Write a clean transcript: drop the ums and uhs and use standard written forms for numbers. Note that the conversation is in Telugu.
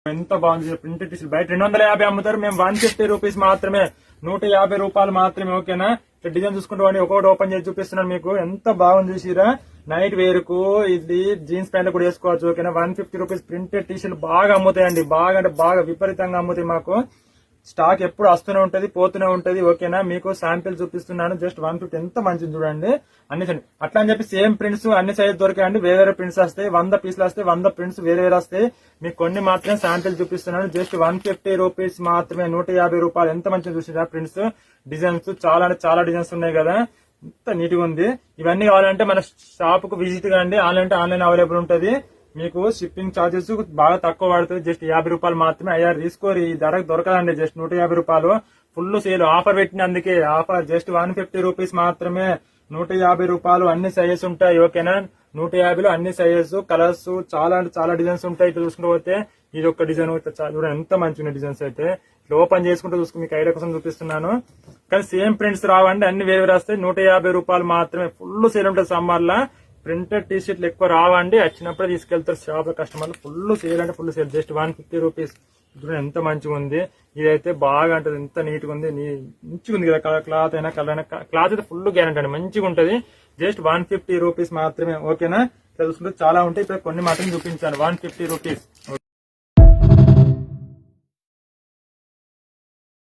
ఎంత బాగుంది ప్రింటెడ్ టీషర్ట్. బయట 250 అమ్ముతారు, మేము 150 రూపీస్ మాత్రమే, 150 రూపాయలు మాత్రమే. ఓకేనా? డిజైన్ చూసుకుంటూ వాడిని ఒక్కొక్కటి ఓపెన్ చేసి చూపిస్తున్నాను మీకు. ఎంత బాగుంది చూసిరా. నైట్ వేర్ కు ఇది జీన్స్ ప్యాంట్ కూడా వేసుకోవచ్చు. ఓకేనా? 150 రూపీస్ ప్రింటెడ్ టీషర్ట్ బాగా అమ్ముతాయండి. బాగా అంటే బాగా విపరీతంగా అమ్ముతాయి. మాకు స్టాక్ ఎప్పుడు వస్తూనే ఉంటది, పోతూనే ఉంటది. ఓకేనా? మీకు శాంపిల్ చూపిస్తున్నాను. జస్ట్ 150 ఎంత మంచిది చూడండి. అన్ని అట్లా అని చెప్పి సేమ్ ప్రింట్స్ అన్ని సైజ్ దొరికాయండి. వేరే ప్రింట్స్ వస్తాయి, 100 పీసులు వస్తాయి, 100 ప్రింట్స్ వేరే వస్తాయి. మీకు కొన్ని మాత్రమే శాంపిల్ చూపిస్తున్నాను. జస్ట్ 150 రూపీస్ మాత్రమే, 150 రూపాయలు. ఎంత మంచిగా చూసిరా ప్రింట్స్, డిజైన్స్ చాలా అంటే చాలా డిజైన్స్ ఉన్నాయి కదా. ఎంత నీట్ గా ఉంది. ఇవన్నీ కావాలంటే మన షాప్ కు విజిట్ కండి. ఆన్లైన్ అవైలబుల్ ఉంటది. మీకు షిప్పింగ్ చార్జెస్ బాగా తక్కువ పడుతుంది. జస్ట్ 50 రూపాయలు మాత్రమే. అయ్యా తీసుకోరి, ఈ ధరకు దొరకదండి. జస్ట్ 150 రూపాయలు. ఫుల్ సేల్ ఆఫర్ పెట్టిన, అందుకే ఆఫర్. జస్ట్ 150 రూపీస్ మాత్రమే, 150 రూపాయలు. అన్ని సైజెస్ ఉంటాయి. ఓకేనా? 150లో అన్ని సైజెస్, కలర్స్ చాలా అంటే చాలా డిజైన్స్ ఉంటాయి. ఇట్లా చూసుకుంటూ పోతే ఇది ఒక డిజైన్ చూడండి, ఎంత మంచిగా డిజైన్స్ అయితే. ఇట్లా ఓపెన్ చేసుకుంటూ చూసుకుని మీకు ఐడియా కోసం చూపిస్తున్నాను. కానీ సేమ్ ప్రింట్స్ రావండి, అన్ని వేరే వస్తాయి. 150 రూపాయలు మాత్రమే. ఫుల్ సేల్ ఉంటుంది సమ్మర్ లా. ప్రింటెడ్ టీ షర్ట్లు ఎక్కువ రావండి, వచ్చినప్పుడే తీసుకెళ్తారు షాప్ కస్టమర్లు. ఫుల్ సేల్ అంటే ఫుల్ సేల్. Just 150 rupees. ఎంత మంచిగా ఉంది. ఇదైతే బాగా అంటే ఎంత నీట్ గా ఉంది. మంచిగా ఉంది కదా. క్లాత్ అయినా కలర్ అయినా, క్లాత్ అయితే ఫుల్ గ్యారెంటీ అండి, మంచిగా ఉంటది. జస్ట్ 150 రూపీస్ మాత్రమే. ఓకేనా? ఇట్లా చూసుకుంటే చాలా ఉంటాయి. ఇప్పుడు కొన్ని మాత్రం చూపించాను. 150 రూపీస్.